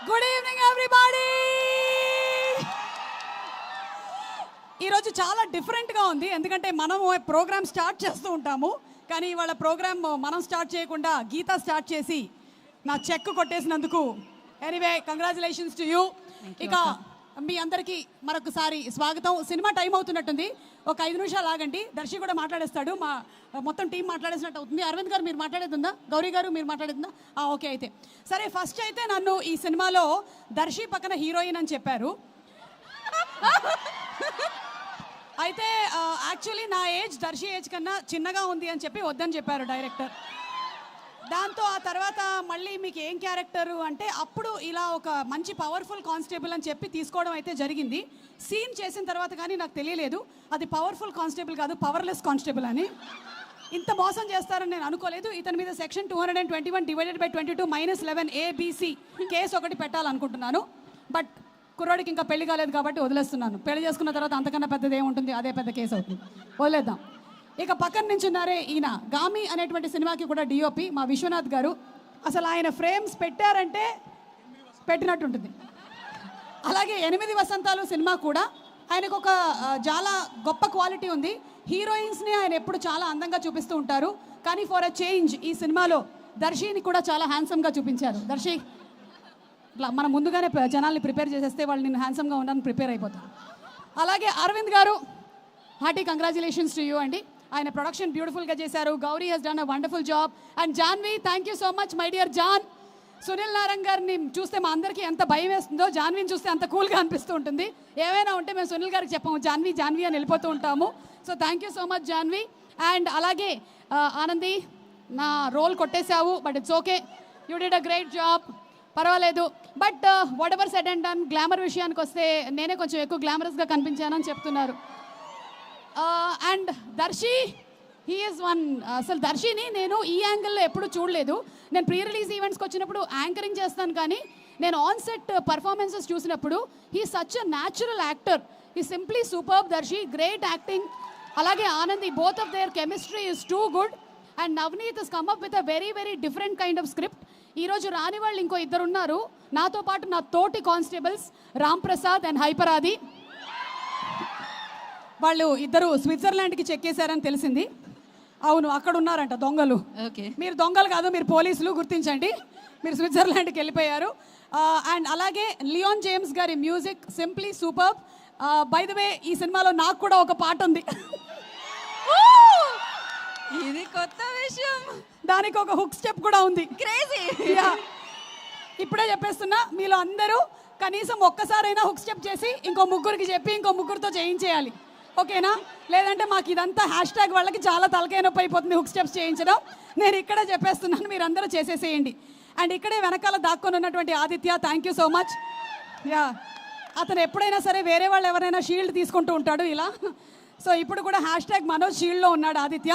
Good evening everybody. ఈరోజు చాలా డిఫరెంట్గా ఉంది, ఎందుకంటే మనము ప్రోగ్రామ్ స్టార్ట్ చేస్తూ ఉంటాము, కానీ ఇవాళ ప్రోగ్రామ్ మనం స్టార్ట్ చేయకుండా గీత స్టార్ట్ చేసి నా చెక్ కొట్టేసినందుకు ఎనీవే కంగ్రాచులేషన్స్ టు యూ. ఇక మీ అందరికీ మరొకసారి స్వాగతం. సినిమా టైం అవుతున్నట్టుంది, ఒక 5 నిమిషాలు ఆగండి. దర్శి కూడా మాట్లాడేస్తాడు, మా మొత్తం టీం మాట్లాడేసినట్టు అవుతుంది. అరవింద్ గారు మీరు మాట్లాడేదిందా? గౌరీ గారు మీరు మాట్లాడేదిందా? ఓకే, అయితే సరే. ఫస్ట్ అయితే నన్ను ఈ సినిమాలో దర్శి పక్కన హీరోయిన్ అని చెప్పారు. అయితే యాక్చువల్లీ నా ఏజ్ దర్శి ఏజ్ కన్నా చిన్నగా ఉంది అని చెప్పి వద్దని చెప్పారు డైరెక్టర్. దాంతో ఆ తర్వాత మళ్ళీ మీకు ఏం క్యారెక్టరు అంటే అప్పుడు ఇలా ఒక మంచి పవర్ఫుల్ కానిస్టేబుల్ అని చెప్పి తీసుకోవడం అయితే జరిగింది. సీన్ చేసిన తర్వాత కానీ నాకు తెలియలేదు అది పవర్ఫుల్ కానిస్టేబుల్ కాదు, పవర్లెస్ కానిస్టేబుల్ అని. ఇంత మోసం చేస్తారని నేను అనుకోలేదు. ఇతని మీద section 221 divided by 22 -11 ABC case ఒకటి పెట్టాలనుకుంటున్నాను. బట్ కుర్రాడికి ఇంకా పెళ్లి కాలేదు కాబట్టి వదిలేస్తున్నాను. పెళ్లి చేసుకున్న తర్వాత అంతకన్నా పెద్దది ఏముంటుంది, అదే పెద్ద కేసు అవుతుంది, వదిలేద్దాం. ఇక పక్కన నించున్నారే ఈయన గామి అనేటువంటి సినిమాకి కూడా డిఓపి మా విశ్వనాథ్ గారు. అసలు ఆయన ఫ్రేమ్స్ పెట్టారంటే పెట్టినట్టుంటుంది. అలాగే 8 వసంతాలు సినిమా కూడా ఆయనకు ఒక చాలా గొప్ప క్వాలిటీ ఉంది. హీరోయిన్స్ని ఆయన ఎప్పుడు చాలా అందంగా చూపిస్తూ ఉంటారు, కానీ ఫర్ అ చేంజ్ ఈ సినిమాలో దర్శిని కూడా చాలా హ్యాండ్సమ్గా చూపించారు. దర్శి ఇట్లా మనం ముందుగానే జనాల్ని ప్రిపేర్ చేసేస్తే వాళ్ళు నేను హ్యాండ్సమ్గా ఉండడానికి ప్రిపేర్ అయిపోతాను. అలాగే అరవింద్ గారు, హార్టీ కంగ్రాచులేషన్స్ టు యూ అండి. ఆయన ప్రొడక్షన్ బ్యూటిఫుల్గా చేశారు. Gauri he's done a wonderful job. And Janhvi, thank you so much my dear జాన్. సునీల్ నారాయణ్ గారిని చూస్తే మా అందరికీ ఎంత భయం వేస్తుందో, జాన్విని చూస్తే అంత కూల్గా అనిపిస్తూ ఉంటుంది. ఏమైనా ఉంటే మేము సునీల్ గారికి చెప్పాము జాన్వి జాన్వి అని వెళ్ళిపోతూ ఉంటాము. So thank you so much Janvi. And అలాగే ఆనంది, నా రోల్ కొట్టేశావు, but it's okay, you did a great job, పర్వాలేదు. But whatever said and done, glamour విషయానికి వస్తే నేనే కొంచెం ఎక్కువ గ్లామరస్గా కనిపించానని చెప్తున్నారు. And Darshi, he is one. అసలు దర్శిని నేను ఈ యాంగిల్లో ఎప్పుడు చూడలేదు. నేను ప్రీ రిలీజ్ ఈవెంట్స్కి వచ్చినప్పుడు యాంకరింగ్ చేస్తాను, కానీ నేను ఆన్ సెట్ పర్ఫార్మెన్సెస్ చూసినప్పుడు he such a natural actor. He simply superb Darshi, great acting. అలాగే Anandi, both of their chemistry is too good. And Navneet has come up with a very very different kind of script. ఈరోజు రాని వాళ్ళు ఇంకో 2 ఉన్నారు నాతో పాటు, నా తోటి కానిస్టేబుల్స్ రామ్ ప్రసాద్ అండ్ హైపరాది. వాళ్ళు ఇద్దరు స్విట్జర్లాండ్కి చెక్కేశారని తెలిసింది. అవును, అక్కడ ఉన్నారంట దొంగలు. ఓకే, మీరు దొంగలు కాదు, మీరు పోలీసులు, గుర్తించండి. మీరు స్విట్జర్లాండ్కి వెళ్ళిపోయారు. అండ్ అలాగే లియోన్ జేమ్స్ గారి music simply superb. By the way, ఈ సినిమాలో నాకు కూడా ఒక పాట ఉంది. ఇది కొత్త విషయం. దానికి ఒక హుక్ స్టెప్ కూడా ఉంది. క్రేజీ. ఇప్పుడే చెప్పేస్తున్నా, మీలో అందరూ కనీసం ఒక్కసారైనా హుక్ స్టెప్ చేసి ఇంకో ముగ్గురికి చెప్పి ఇంకో ముగ్గురితో చేయించేయాలి, ఓకేనా? లేదంటే మాకు ఇదంతా హ్యాష్ట్యాగ్ వాళ్ళకి చాలా తలకాయ నొప్పి అయిపోతుంది హుక్ స్టెప్స్ చేయించడం. నేను ఇక్కడే చెప్పేస్తున్నాను, మీరు అందరూ చేసేసేయండి. అండ్ ఇక్కడే వెనకాల దాక్కొని ఉన్నటువంటి Aditya, thank you so much. అతను ఎప్పుడైనా సరే వేరే వాళ్ళు ఎవరైనా షీల్డ్ తీసుకుంటూ ఉంటాడు ఇలా. సో ఇప్పుడు కూడా హ్యాష్ట్యాగ్ మనోజ్ షీల్డ్లో ఉన్నాడు ఆదిత్య.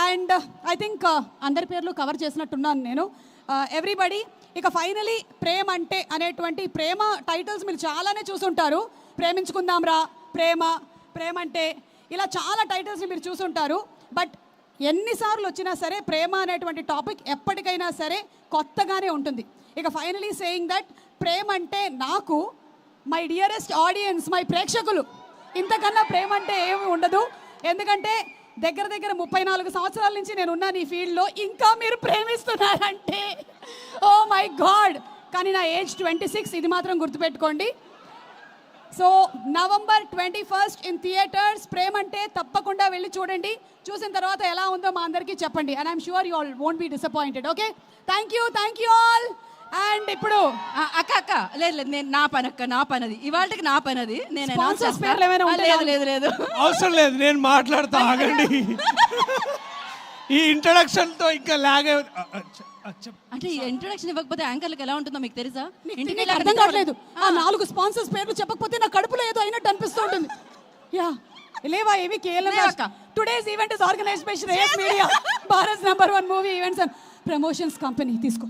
అండ్ ఐ థింక్ అందరి పేర్లు కవర్ చేసినట్టున్నాను నేను. ఎవ్రీబడి, ఇక ఫైనలీ ప్రేమ అంటే అనేటువంటి ప్రేమ టైటిల్స్ మీరు చాలానే చూసుంటారు. ప్రేమించుకుందాం రా, ప్రేమ, ప్రేమ అంటే, ఇలా చాలా టైటిల్స్ మీరు చూసుంటారు. బట్ ఎన్నిసార్లు వచ్చినా సరే ప్రేమ అనేటువంటి టాపిక్ ఎప్పటికైనా సరే కొత్తగానే ఉంటుంది. ఇక ఫైనలీ సేయింగ్ దట్ ప్రేమ అంటే నాకు, మై డియరెస్ట్ ఆడియన్స్, మై ప్రేక్షకులు, ఇంతకన్నా ప్రేమ అంటే ఏమి ఉండదు. ఎందుకంటే దగ్గర 34 సంవత్సరాల నుంచి నేను ఉన్నాను ఈ ఫీల్డ్లో, ఇంకా మీరు ప్రేమిస్తున్నారంటే ఓ మై గాడ్. కానీ నా ఏజ్ 26, ఇది మాత్రం గుర్తుపెట్టుకోండి. So November 21 in theatres. ప్రేమ అంటే తప్పకుండా వెళ్ళి చూడండి. చూసిన తర్వాత ఎలా ఉందో మా అందరికీ చెప్పండి. And I'm sure you all won't be disappointed. Okay, thank you all. And ఇప్పుడు అక్క లేదు లేదు, నేను నా పనది ఇవాళకి నా పనది. నేను లేదు అవసరం లేదు, నేను మాట్లాడతా, ఆగండి. ఈ ఇంట్రడక్షన్ తో ఇంకా లాగే. అంటే ఇంట్రడక్షన్ ఇవ్వకపోతే యాంకర్లకు ఎలా ఉంటుందో మీకు తెలుసా? ఇంటికి అర్థం కావట్లేదు. 4 స్పాన్సర్స్ పేర్లు చెప్పకపోతే నా కడుపులో ఏదో అయినట్టు అనిపిస్తూ ఉంటుంది. లేవా ఏవి కేవలం. Today's event is organised by Shreyas media, Bharat number 1 movie events and promotions company. తీసుకో.